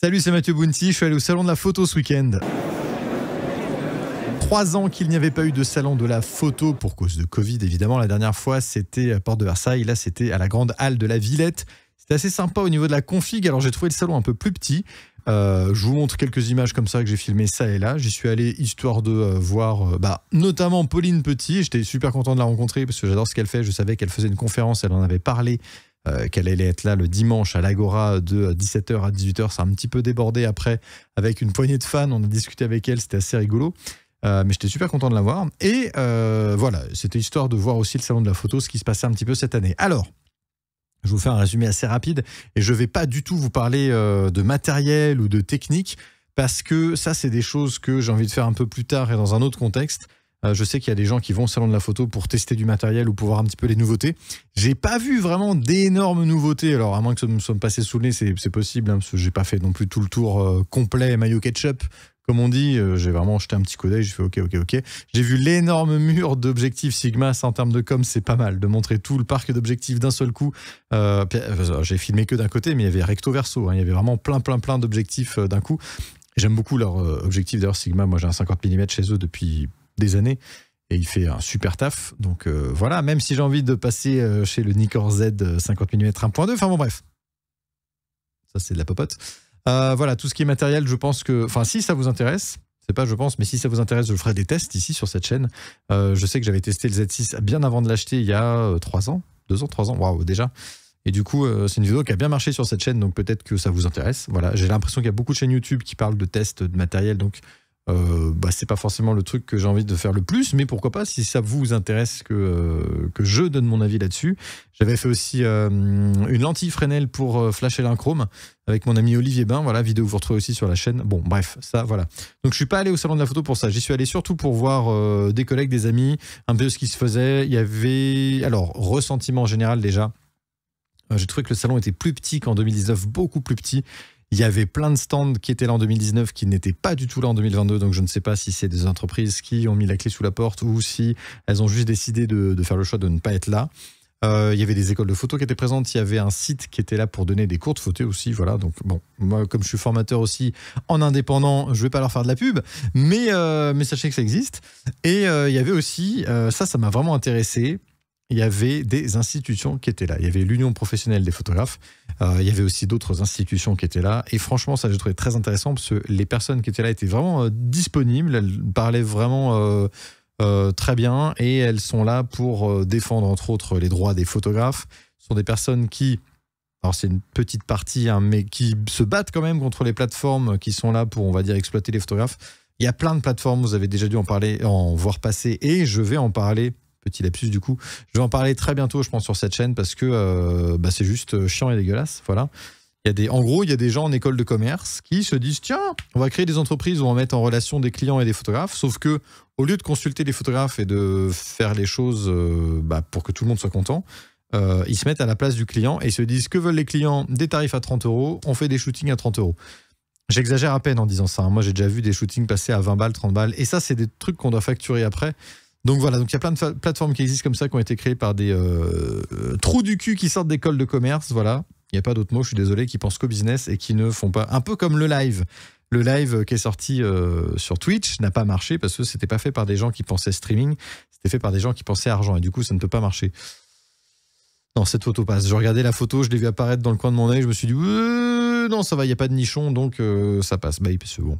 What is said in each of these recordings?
Salut, c'est Mathieu Bounty, je suis allé au salon de la photo ce week-end. 3 ans qu'il n'y avait pas eu de salon de la photo pour cause de Covid, évidemment. La dernière fois, c'était à Porte de Versailles. Là, c'était à la grande halle de la Villette. C'était assez sympa au niveau de la config. Alors, j'ai trouvé le salon un peu plus petit. Je vous montre quelques images comme ça que j'ai filmées ça et là. J'y suis allé histoire de voir notamment Pauline Petit. J'étais super content de la rencontrer parce que j'adore ce qu'elle fait. Je savais qu'elle faisait une conférence, elle en avait parlé. Qu'elle allait être là le dimanche à l'Agora de 17h à 18h. Ça a un petit peu débordé après avec une poignée de fans. On a discuté avec elle, c'était assez rigolo. Mais j'étais super content de la voir. Et voilà, c'était histoire de voir aussi le salon de la photo, ce qui se passait un petit peu cette année. Alors, je vais vous faire un résumé assez rapide et je ne vais pas du tout vous parler de matériel ou de technique parce que ça, c'est des choses que j'ai envie de faire un peu plus tard et dans un autre contexte. Je sais qu'il y a des gens qui vont au salon de la photo pour tester du matériel ou pour voir un petit peu les nouveautés. J'ai pas vu vraiment d'énormes nouveautés. Alors, à moins que ça me soit passé sous le nez, c'est possible, hein, parce que j'ai pas fait non plus tout le tour complet maillot ketchup, comme on dit. J'ai vraiment jeté un petit coup d'œil. J'ai fait OK. J'ai vu l'énorme mur d'objectifs Sigma. Ça, en termes de com, c'est pas mal de montrer tout le parc d'objectifs d'un seul coup. J'ai filmé que d'un côté, mais il y avait recto verso. Hein, il y avait vraiment plein d'objectifs d'un coup. J'aime beaucoup leur objectif. D'ailleurs, Sigma, moi j'ai un 50 mm chez eux depuis des années et il fait un super taf, donc voilà, même si j'ai envie de passer chez le Nikkor Z 50 mm 1.2, enfin bon bref, ça c'est de la popote. Voilà, tout ce qui est matériel, je pense que, enfin si ça vous intéresse, c'est pas je pense, mais si ça vous intéresse, je ferai des tests ici sur cette chaîne. Je sais que j'avais testé le Z6 bien avant de l'acheter il y a 3 ans, waouh déjà. Et du coup, c'est une vidéo qui a bien marché sur cette chaîne, donc peut-être que ça vous intéresse. Voilà, j'ai l'impression qu'il y a beaucoup de chaînes YouTube qui parlent de tests de matériel, donc c'est pas forcément le truc que j'ai envie de faire le plus, mais pourquoi pas si ça vous intéresse que je donne mon avis là-dessus. J'avais fait aussi une lentille Fresnel pour flasher l'inchrome avec mon ami Olivier Bain, voilà, vidéo que vous retrouvez aussi sur la chaîne. Bon, bref, ça, voilà. Donc je suis pas allé au salon de la photo pour ça, j'y suis allé surtout pour voir des collègues, des amis, un peu ce qui se faisait. Il y avait, alors, ressentiment général déjà. J'ai trouvé que le salon était plus petit qu'en 2019, beaucoup plus petit. Il y avait plein de stands qui étaient là en 2019 qui n'étaient pas du tout là en 2022, donc je ne sais pas si c'est des entreprises qui ont mis la clé sous la porte ou si elles ont juste décidé de faire le choix de ne pas être là. Il y avait des écoles de photo qui étaient présentes, il y avait un site qui était là pour donner des cours de photo aussi, voilà. Donc bon, moi comme je suis formateur aussi en indépendant, je vais pas leur faire de la pub, mais sachez que ça existe. Et il y avait aussi, ça m'a vraiment intéressé. Il y avait des institutions qui étaient là. Il y avait l'Union professionnelle des photographes. Il y avait aussi d'autres institutions qui étaient là. Et franchement, ça, j'ai trouvé très intéressant parce que les personnes qui étaient là étaient vraiment disponibles. Elles parlaient vraiment très bien. Et elles sont là pour défendre, entre autres, les droits des photographes. Ce sont des personnes qui, alors c'est une petite partie, hein, mais qui se battent quand même contre les plateformes qui sont là pour, on va dire, exploiter les photographes. Il y a plein de plateformes, vous avez déjà dû en voir passer. Et je vais en parler. Petit lapsus du coup. Je vais en parler très bientôt, je pense, sur cette chaîne parce que c'est juste chiant et dégueulasse. Voilà. En gros, il y a des gens en école de commerce qui se disent tiens, on va créer des entreprises où on va mettre en relation des clients et des photographes. Sauf que au lieu de consulter les photographes et de faire les choses pour que tout le monde soit content, ils se mettent à la place du client et se disent que veulent les clients, des tarifs à 30 €, on fait des shootings à 30 €. J'exagère à peine en disant ça. Hein. Moi, j'ai déjà vu des shootings passer à 20 balles, 30 balles. Et ça, c'est des trucs qu'on doit facturer après. Donc voilà, donc il y a plein de plateformes qui existent comme ça, qui ont été créées par des trous du cul qui sortent d'écoles de commerce, voilà. Il n'y a pas d'autre mot, je suis désolé, qui pensent qu'au business et qui ne font pas... Un peu comme le live. Le live qui est sorti sur Twitch n'a pas marché parce que c'était pas fait par des gens qui pensaient streaming, c'était fait par des gens qui pensaient argent et du coup ça ne peut pas marcher. Non, cette photo passe. Je regardais la photo, je l'ai vu apparaître dans le coin de mon œil, je me suis dit non, ça va, il n'y a pas de nichon, donc ça passe. C'est bon.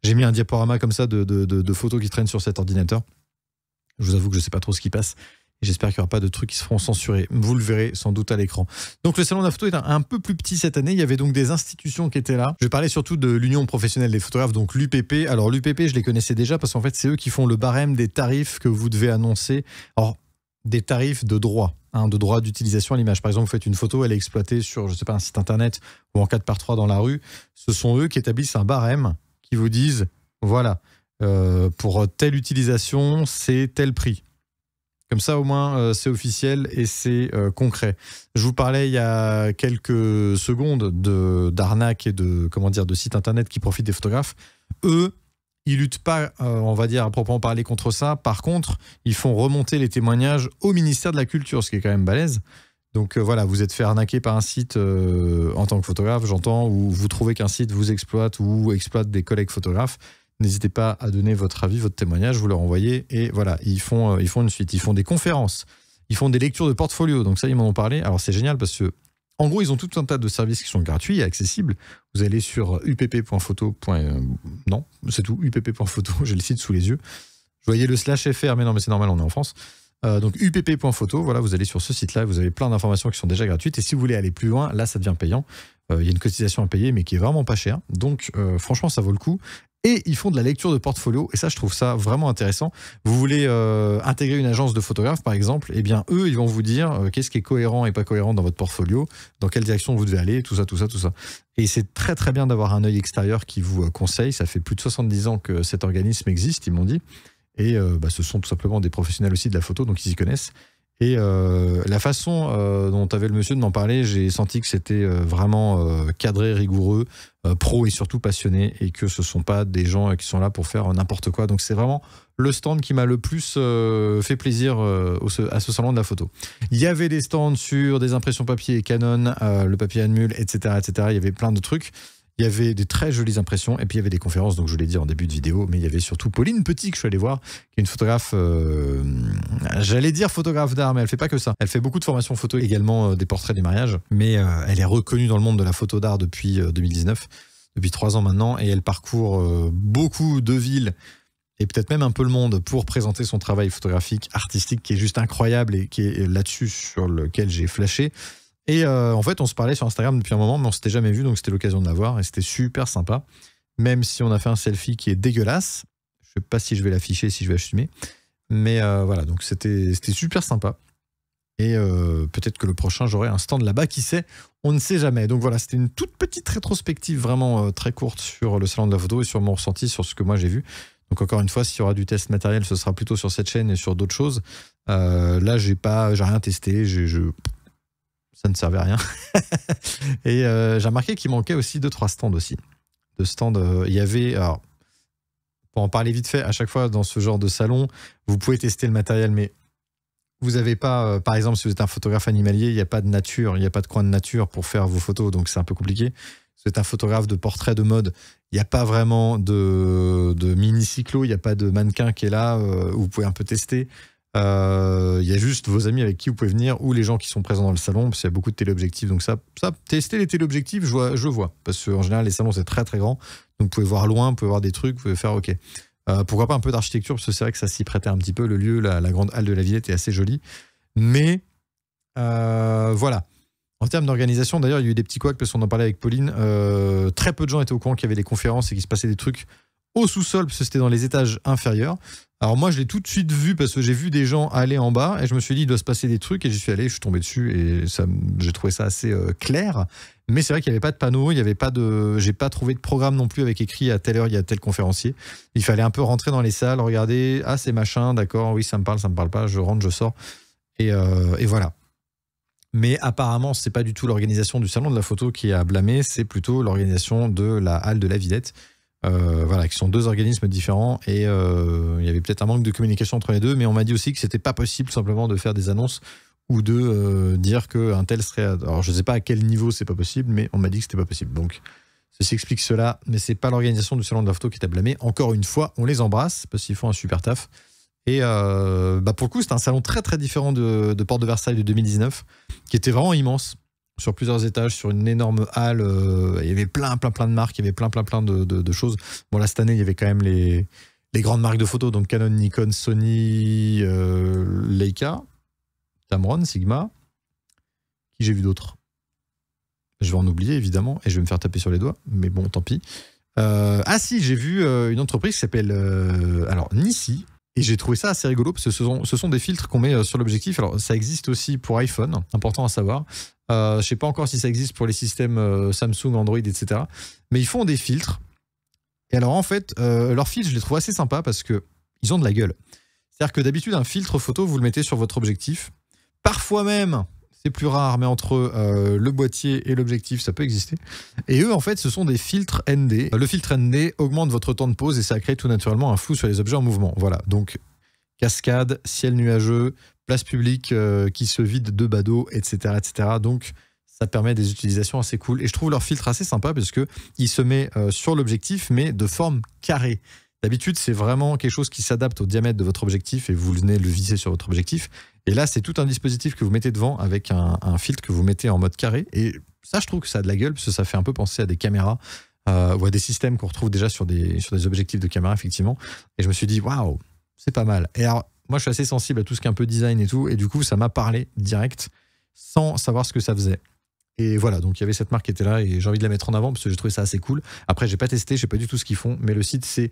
J'ai mis un diaporama comme ça de photos qui traînent sur cet ordinateur. Je vous avoue que je ne sais pas trop ce qui passe. Et j'espère qu'il n'y aura pas de trucs qui se feront censurer. Vous le verrez sans doute à l'écran. Donc le salon de la photo est un peu plus petit cette année. Il y avait donc des institutions qui étaient là. Je vais parler surtout de l'Union professionnelle des photographes, donc l'UPP. Alors l'UPP, je les connaissais déjà parce qu'en fait, c'est eux qui font le barème des tarifs que vous devez annoncer. Alors, des tarifs de droit, de droit d'utilisation à l'image. Par exemple, vous faites une photo, elle est exploitée sur, je sais pas, un site internet ou en 4x3 dans la rue. Ce sont eux qui établissent un barème qui vous disent, voilà, pour telle utilisation, c'est tel prix. Comme ça, au moins, c'est officiel et c'est concret. Je vous parlais il y a quelques secondes d'arnaques et de sites internet qui profitent des photographes. Eux, ils luttent pas, on va dire, à proprement parler contre ça. Par contre, ils font remonter les témoignages au ministère de la Culture, ce qui est quand même balèze. Donc voilà, vous êtes fait arnaquer par un site en tant que photographe, j'entends, ou vous trouvez qu'un site vous exploite ou exploite des collègues photographes. N'hésitez pas à donner votre avis, votre témoignage, vous leur envoyez. Et voilà, ils font une suite. Ils font des conférences, ils font des lectures de portfolio. Donc ça, ils m'en ont parlé. Alors c'est génial parce que, en gros, ils ont tout un tas de services qui sont gratuits et accessibles. Vous allez sur upp.photo. Non, c'est tout, upp.photo, j'ai le site sous les yeux. Je voyais le /fr, mais non, mais c'est normal, on est en France. Donc upp.photo, voilà, vous allez sur ce site-là, vous avez plein d'informations qui sont déjà gratuites. Et si vous voulez aller plus loin, là, ça devient payant. Il y a une cotisation à payer, mais qui est vraiment pas chère. Donc franchement, ça vaut le coup. Et ils font de la lecture de portfolio, et ça, je trouve ça vraiment intéressant. Vous voulez intégrer une agence de photographes, par exemple, eh bien, eux, ils vont vous dire qu'est-ce qui est cohérent et pas cohérent dans votre portfolio, dans quelle direction vous devez aller, tout ça, tout ça, tout ça. Et c'est très, très bien d'avoir un œil extérieur qui vous conseille. Ça fait plus de 70 ans que cet organisme existe, ils m'ont dit. Et ce sont tout simplement des professionnels aussi de la photo, donc ils y connaissent. Et la façon dont avait le monsieur de m'en parler, j'ai senti que c'était vraiment cadré, rigoureux, pro et surtout passionné, et que ce ne sont pas des gens qui sont là pour faire n'importe quoi. Donc c'est vraiment le stand qui m'a le plus fait plaisir à ce salon de la photo. Il y avait des stands sur des impressions papier Canon, le papier Anmul, etc., etc. Il y avait plein de trucs. Il y avait des très jolies impressions et puis il y avait des conférences, donc je l'ai dit en début de vidéo, mais il y avait surtout Pauline Petit que je suis allé voir, qui est une photographe, j'allais dire photographe d'art, mais elle fait pas que ça. Elle fait beaucoup de formations photo, également des portraits des mariages, mais elle est reconnue dans le monde de la photo d'art depuis 2019, depuis 3 ans maintenant, et elle parcourt beaucoup de villes et peut-être même un peu le monde pour présenter son travail photographique, artistique, qui est juste incroyable et qui est là-dessus sur lequel j'ai flashé. Et en fait, on se parlait sur Instagram depuis un moment, mais on s'était jamais vu, donc c'était l'occasion de la voir, et c'était super sympa. Même si on a fait un selfie qui est dégueulasse, je sais pas si je vais l'afficher, si je vais assumer, mais voilà, donc c'était super sympa. Et peut-être que le prochain, j'aurai un stand là-bas, qui sait, on ne sait jamais. Donc voilà, c'était une toute petite rétrospective vraiment très courte sur le salon de la photo et sur mon ressenti, sur ce que moi j'ai vu. Donc encore une fois, s'il y aura du test matériel, ce sera plutôt sur cette chaîne et sur d'autres choses. Là, j'ai rien testé, ça ne servait à rien. Et j'ai remarqué qu'il manquait aussi 2-3 stands aussi. De stands, il y avait... Alors, pour en parler vite fait, à chaque fois dans ce genre de salon, vous pouvez tester le matériel, mais vous n'avez pas... par exemple, si vous êtes un photographe animalier, il n'y a pas de nature, il n'y a pas de coin de nature pour faire vos photos, donc c'est un peu compliqué. Si vous êtes un photographe de portrait de mode, il n'y a pas vraiment de mini-cyclo, il n'y a pas de mannequin qui est là, où vous pouvez un peu tester. Il y a juste vos amis avec qui vous pouvez venir ou les gens qui sont présents dans le salon, parce qu'il y a beaucoup de téléobjectifs. Donc ça tester les téléobjectifs, je vois. Parce qu'en général, les salons, c'est très très grand. Donc vous pouvez voir loin, vous pouvez voir des trucs, vous pouvez faire OK. Pourquoi pas un peu d'architecture, parce que c'est vrai que ça s'y prêtait un petit peu. Le lieu, la grande halle de la Villette est assez jolie. Mais voilà. En termes d'organisation, d'ailleurs, il y a eu des petits couacs, parce qu'on en parlait avec Pauline. Très peu de gens étaient au courant qu'il y avait des conférences et qu'il se passait des trucs au sous-sol, parce que c'était dans les étages inférieurs. Alors moi, je l'ai tout de suite vu parce que j'ai vu des gens aller en bas et je me suis dit, il doit se passer des trucs, et j'y suis allé, je suis tombé dessus et j'ai trouvé ça assez clair. Mais c'est vrai qu'il n'y avait pas de panneau, j'ai pas trouvé de programme non plus avec écrit à telle heure il y a tel conférencier. Il fallait un peu rentrer dans les salles, regarder, ah c'est machin, d'accord, oui ça me parle pas, je rentre, je sors et voilà. Mais apparemment, c'est pas du tout l'organisation du salon de la photo qui est à blâmer, c'est plutôt l'organisation de la halle de la Villette. Voilà, qui sont 2 organismes différents, et il y avait peut-être un manque de communication entre les deux, mais on m'a dit aussi que c'était pas possible simplement de faire des annonces ou de dire qu'un tel serait... Alors je sais pas à quel niveau c'est pas possible, mais on m'a dit que c'était pas possible. Donc ceci explique cela, mais c'est pas l'organisation du salon de la photo qui est à blâmer. Encore une fois, on les embrasse parce qu'ils font un super taf. Et pour le coup, c'est un salon très très différent de Porte de Versailles de 2019, qui était vraiment immense, sur plusieurs étages, sur une énorme halle. Il y avait plein de marques, il y avait plein de choses. Bon, là, cette année, il y avait quand même les grandes marques de photos, donc Canon, Nikon, Sony, Leica, Tamron, Sigma. Qui j'ai vu d'autres? Je vais en oublier, évidemment, et je vais me faire taper sur les doigts, mais bon, tant pis. Ah si, j'ai vu une entreprise qui s'appelle Nissi. Et j'ai trouvé ça assez rigolo parce que ce sont des filtres qu'on met sur l'objectif. Alors ça existe aussi pour iPhone, important à savoir. Je ne sais pas encore si ça existe pour les systèmes Samsung, Android, etc. Mais ils font des filtres. Et alors en fait, leurs filtres, je les trouve assez sympas parce qu'ils ont de la gueule. C'est-à-dire que d'habitude, un filtre photo, vous le mettez sur votre objectif. Parfois même, c'est plus rare, mais entre le boîtier et l'objectif, ça peut exister. Et eux, en fait, ce sont des filtres ND. Le filtre ND augmente votre temps de pause et ça crée tout naturellement un flou sur les objets en mouvement. Voilà, donc cascade, ciel nuageux, place publique qui se vide de badauds, etc., etc. Donc, ça permet des utilisations assez cool. Et je trouve leur filtre assez sympa parce qu'il se met sur l'objectif, mais de forme carrée. D'habitude, c'est vraiment quelque chose qui s'adapte au diamètre de votre objectif et vous venez le visser sur votre objectif. Et là, c'est tout un dispositif que vous mettez devant avec un filtre que vous mettez en mode carré. Et ça, je trouve que ça a de la gueule parce que ça fait un peu penser à des caméras ou à des systèmes qu'on retrouve déjà sur des objectifs de caméra, effectivement. Et je me suis dit, waouh, c'est pas mal. Et alors, moi, je suis assez sensible à tout ce qui est un peu design et tout. Et du coup, ça m'a parlé direct sans savoir ce que ça faisait. Et voilà, donc il y avait cette marque qui était là et j'ai envie de la mettre en avant parce que j'ai trouvé ça assez cool. Après, j'ai pas testé, je sais pas du tout ce qu'ils font, mais le site c'est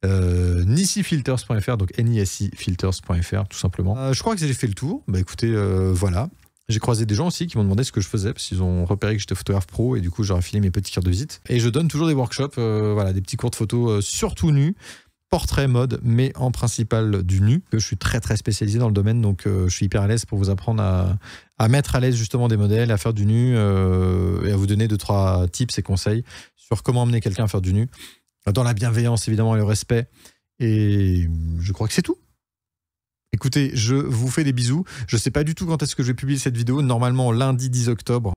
nisifilters.fr, donc nisifilters.fr tout simplement. Je crois que j'ai fait le tour. Bah écoutez, voilà. J'ai croisé des gens aussi qui m'ont demandé ce que je faisais parce qu'ils ont repéré que j'étais photographe pro et du coup j'aurais filé mes petites cartes de visite. Et je donne toujours des workshops, voilà, des petits cours de photo surtout nus. Portrait mode, mais en principal du nu. Je suis très très spécialisé dans le domaine, donc je suis hyper à l'aise pour vous apprendre à mettre à l'aise justement des modèles, à faire du nu et à vous donner 2-3 tips et conseils sur comment amener quelqu'un à faire du nu. Dans la bienveillance évidemment et le respect. Et je crois que c'est tout. Écoutez, je vous fais des bisous. Je ne sais pas du tout quand est-ce que je vais publier cette vidéo. Normalement lundi 10 octobre.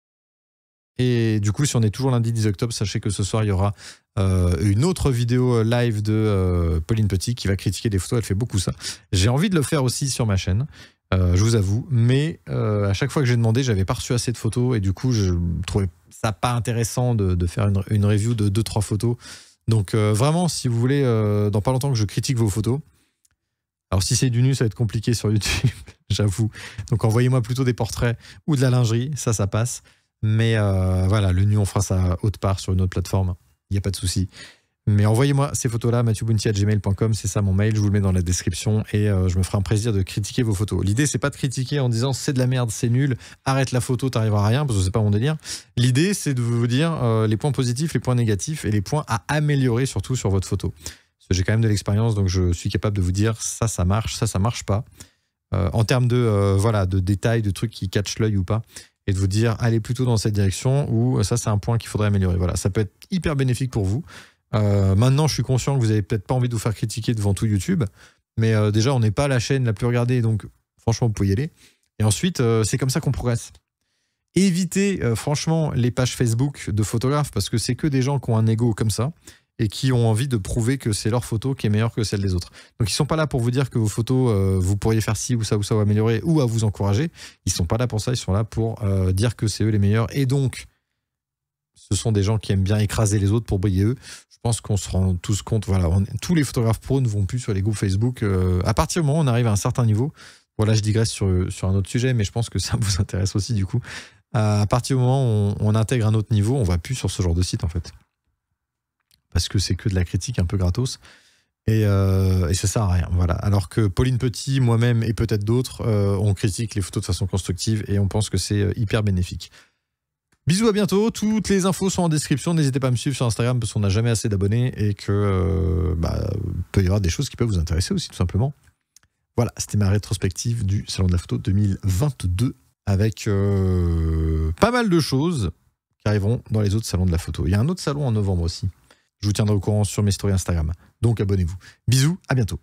Et du coup, si on est toujours lundi 10 octobre, sachez que ce soir, il y aura une autre vidéo live de Pauline Petit qui va critiquer des photos. Elle fait beaucoup ça. J'ai envie de le faire aussi sur ma chaîne, je vous avoue. Mais à chaque fois que j'ai demandé, j'avais pas reçu assez de photos. Et du coup, je trouvais ça pas intéressant de faire une review de 2-3 photos. Donc vraiment, si vous voulez, dans pas longtemps que je critique vos photos. Alors si c'est du nu, ça va être compliqué sur YouTube, j'avoue. Donc envoyez-moi plutôt des portraits ou de la lingerie, ça passe. Mais voilà, le nu, on fera ça autre part sur une autre plateforme. Il n'y a pas de souci. Mais envoyez-moi ces photos-là, mathieubounty@gmail.com, c'est ça mon mail, je vous le mets dans la description et je me ferai un plaisir de critiquer vos photos. L'idée, c'est pas de critiquer en disant c'est de la merde, c'est nul, arrête la photo, t'arriveras à rien, parce que c'est pas mon délire. L'idée, c'est de vous dire les points positifs, les points négatifs et les points à améliorer surtout sur votre photo. Parce que j'ai quand même de l'expérience, donc je suis capable de vous dire ça marche, ça marche pas. En termes de détails, de trucs qui catchent l'œil ou pas. Et de vous dire, allez plutôt dans cette direction ou ça, c'est un point qu'il faudrait améliorer. Voilà, ça peut être hyper bénéfique pour vous. Maintenant, je suis conscient que vous n'avez peut-être pas envie de vous faire critiquer devant tout YouTube, mais déjà, on n'est pas la chaîne la plus regardée, donc franchement, vous pouvez y aller. Et ensuite, c'est comme ça qu'on progresse. Évitez, franchement, les pages Facebook de photographes, parce que c'est que des gens qui ont un ego comme ça et qui ont envie de prouver que c'est leur photo qui est meilleure que celle des autres. Donc, ils ne sont pas là pour vous dire que vos photos, vous pourriez faire ci ou ça ou améliorer ou à vous encourager. Ils ne sont pas là pour ça, ils sont là pour dire que c'est eux les meilleurs. Et donc, ce sont des gens qui aiment bien écraser les autres pour briller eux. Je pense qu'on se rend tous compte, voilà, tous les photographes pros ne vont plus sur les groupes Facebook. À partir du moment où on arrive à un certain niveau, voilà, je digresse sur un autre sujet, mais je pense que ça vous intéresse aussi du coup. À partir du moment où on intègre un autre niveau, on ne va plus sur ce genre de site en fait. Parce que c'est que de la critique un peu gratos. Et ça sert à rien. Voilà. Alors que Pauline Petit, moi-même et peut-être d'autres, on critique les photos de façon constructive et on pense que c'est hyper bénéfique. Bisous, à bientôt. Toutes les infos sont en description. N'hésitez pas à me suivre sur Instagram parce qu'on n'a jamais assez d'abonnés et que peut y avoir des choses qui peuvent vous intéresser aussi, tout simplement. Voilà, c'était ma rétrospective du Salon de la Photo 2022 avec pas mal de choses qui arriveront dans les autres salons de la photo. Il y a un autre salon en novembre aussi. Je vous tiendrai au courant sur mes stories Instagram. Donc abonnez-vous. Bisous, à bientôt.